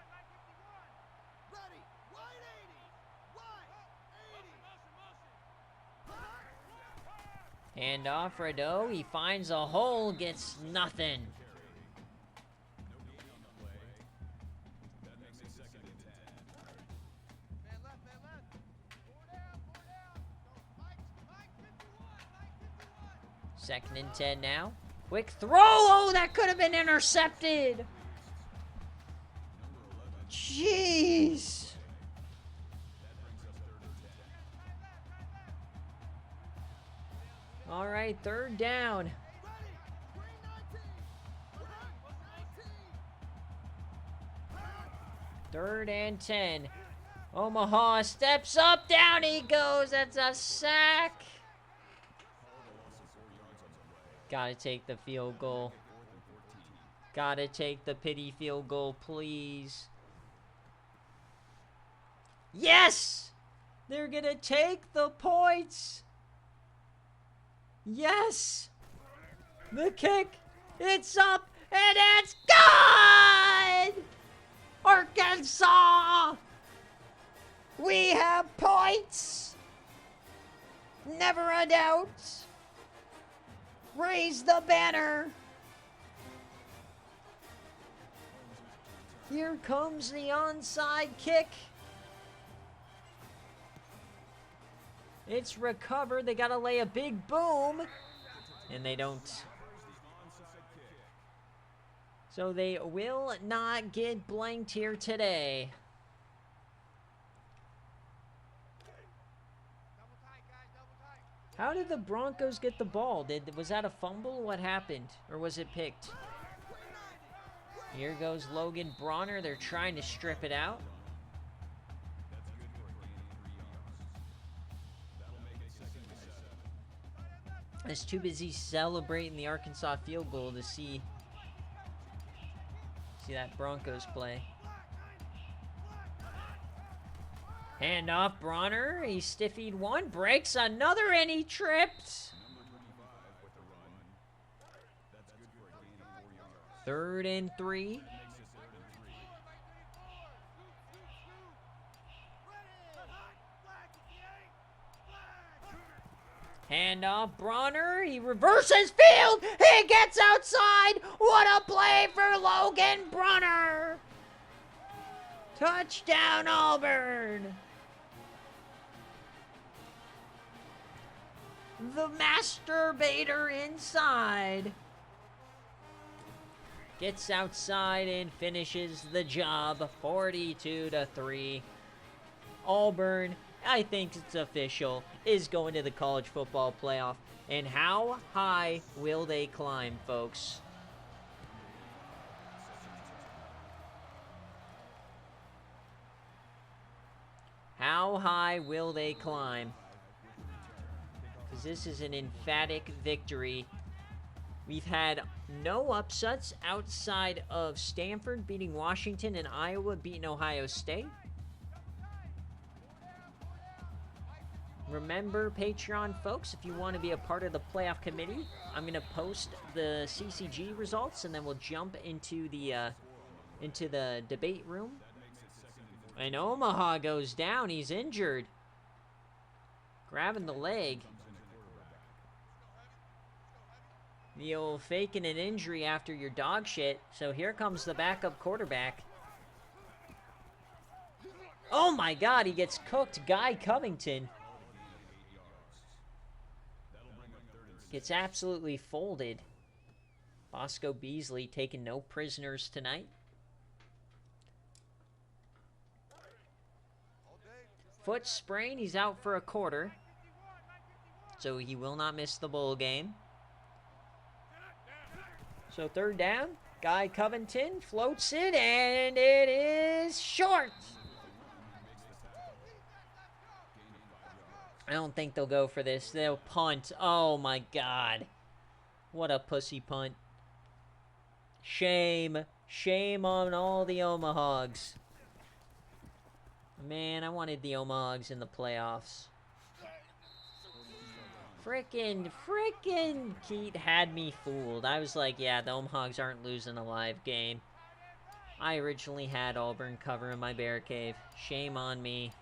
Hand off Rado. He finds a hole, gets nothing. Second and 10 now. Quick throw. Oh, that could have been intercepted. Jeez. All right, 3rd down. Third and 10. Omaha steps up, down he goes. That's a sack. Gotta take the field goal. Gotta take the pity field goal, please. Yes! They're gonna take the points. Yes! The kick, it's up, and it's good! Arkansas! We have points! Never a doubt. Raise the banner. Here comes the onside kick. It's recovered. They got to lay a big boom. And they don't. So they will not get blanked here today. How did the Broncos get the ball? Was that a fumble? What happened? Or was it picked? Here goes Logan Bronner. They're trying to strip it out. I was too busy celebrating the Arkansas field goal to see that Broncos play. Hand off Bronner. He stiffied one, breaks another, and he tripped. 3rd and 3. Hand off Bronner. He reverses field. He gets outside. What a play for Logan Bronner. Touchdown, Auburn. The masturbator inside. Gets outside and finishes the job. 42-3. Auburn, I think it's official, is going to the college football playoff. And how high will they climb, folks? How high will they climb? Because this is an emphatic victory. We've had no upsets outside of Stanford beating Washington and Iowa beating Ohio State. Remember, Patreon folks, if you want to be a part of the playoff committee, I'm going to post the CCG results, and then we'll jump into the debate room. And Omaha goes down. He's injured. Grabbing the leg. The old faking an injury after your dog shit. So here comes the backup quarterback. Oh my God, he gets cooked. Guy Covington gets absolutely folded. Bosco Beasley taking no prisoners tonight. Foot sprain, he's out for a quarter. So he will not miss the bowl game. So 3rd down, Guy Covington floats it, and it is short. I don't think they'll go for this. They'll punt. Oh my God. What a pussy punt. Shame. Shame on all the Omahogs. Man, I wanted the Omahogs in the playoffs. Frickin' Keat had me fooled. I was like, yeah, the Omahogs aren't losing a live game. I originally had Auburn covering my BearCave. Shame on me.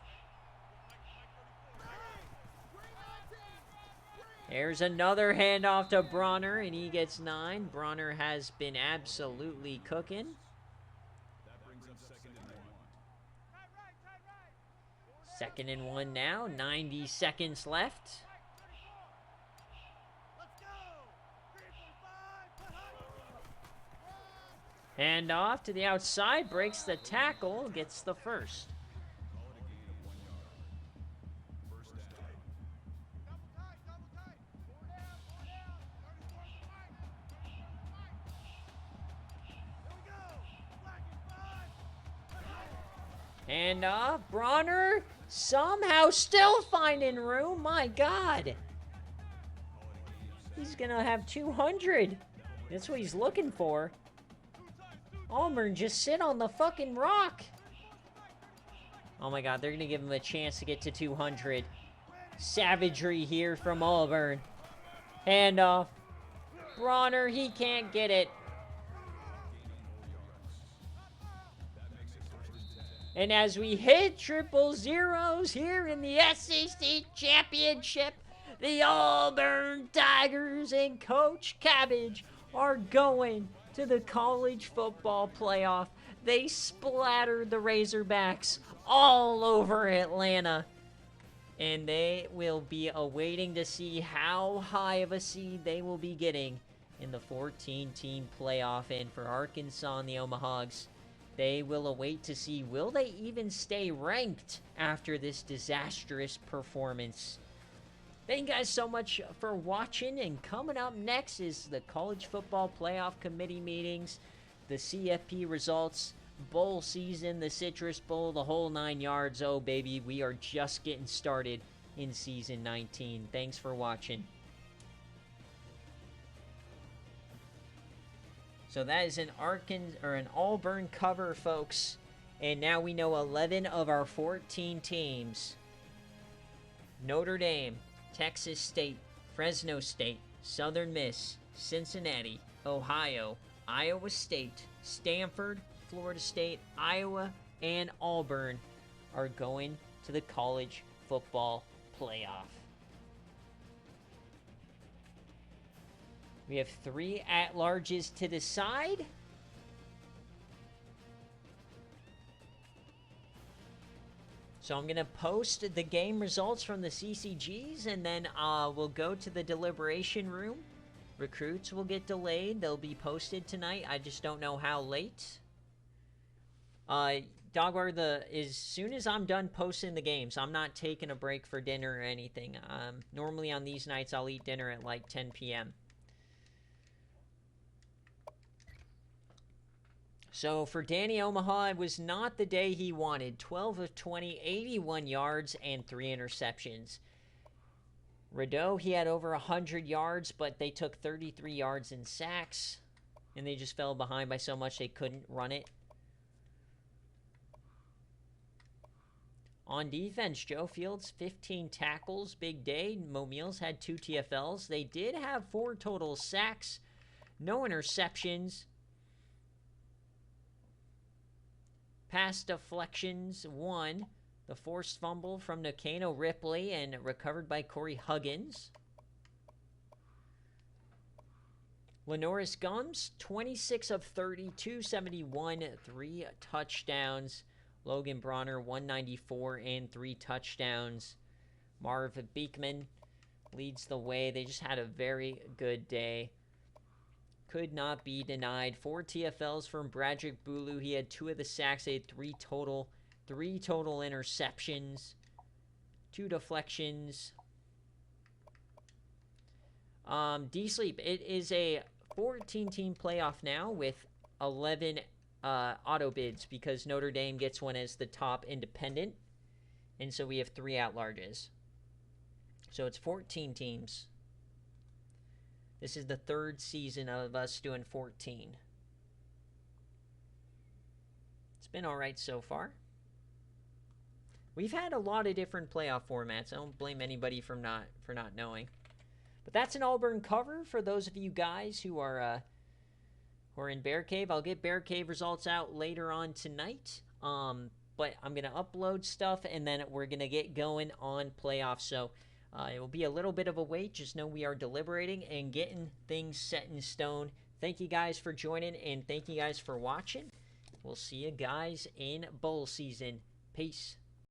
There's another handoff to Bronner, and he gets 9. Bronner has been absolutely cooking. 2nd and 1 now. 90 seconds left. Hand off to the outside, breaks the tackle, gets the first. Hand off, Bronner somehow still finding room. My God. He's gonna have 200. That's what he's looking for. Auburn, just sit on the fucking rock. Oh my God, they're going to give him a chance to get to 200. Savagery here from Auburn. Handoff. Bronner, he can't get it. And as we hit triple zeros here in the SEC Championship, the Auburn Tigers and Coach Cabbage are going to the college football playoff. They splattered the Razorbacks all over Atlanta. And they will be awaiting to see how high of a seed they will be getting in the 14-team playoff. And for Arkansas and the Omahogs, they will await to see, will they even stay ranked after this disastrous performance? Thank you guys so much for watching, and coming up next is the College Football Playoff Committee meetings, the CFP results, bowl season, the Citrus Bowl, the whole 9 yards. Oh, baby, we are just getting started in Season 19. Thanks for watching. So that is an Auburn cover, folks. And now we know 11 of our 14 teams. Notre Dame, Texas State, Fresno State, Southern Miss, Cincinnati, Ohio, Iowa State, Stanford, Florida State, Iowa, and Auburn are going to the College Football Playoff. We have 3 at-larges to decide. So I'm going to post the game results from the CCGs, and then we'll go to the deliberation room. Recruits will get delayed. They'll be posted tonight. I just don't know how late. Dogbar, as soon as I'm done posting the games, I'm not taking a break for dinner or anything. Normally on these nights, I'll eat dinner at like 10 p.m. So for Danny Omaha, it was not the day he wanted. 12 of 20, 81 yards, and 3 interceptions. Rideau, he had over 100 yards, but they took 33 yards in sacks, and they just fell behind by so much they couldn't run it. On defense, Joe Fields, 15 tackles, big day. Mo Meals had 2 TFLs. They did have 4 total sacks, no interceptions. Pass deflections, 1. The forced fumble from Nakano Ripley and recovered by Corey Huggins. Lenoris Gums, 26 of 30, 271, 3 touchdowns. Logan Bronner, 194 and 3 touchdowns. Marv Beekman leads the way. They just had a very good day. Could not be denied. 4 TFLs from Bradrick Bulu. He had 2 of the sacks. They had 3 total interceptions. 2 deflections. D-Sleep, it is a 14-team playoff now with 11 auto bids because Notre Dame gets one as the top independent. And so we have 3 at-larges. So it's 14 teams. This is the 3rd season of us doing 14. It's been all right so far. We've had a lot of different playoff formats. I don't blame anybody for not knowing. But that's an Auburn cover for those of you guys who are in BearCave. I'll get BearCave results out later on tonight. But I'm going to upload stuff, and then we're going to get going on playoffs. So it will be a little bit of a wait. Just know we are deliberating and getting things set in stone. Thank you guys for joining, and thank you guys for watching. We'll see you guys in bowl season. Peace.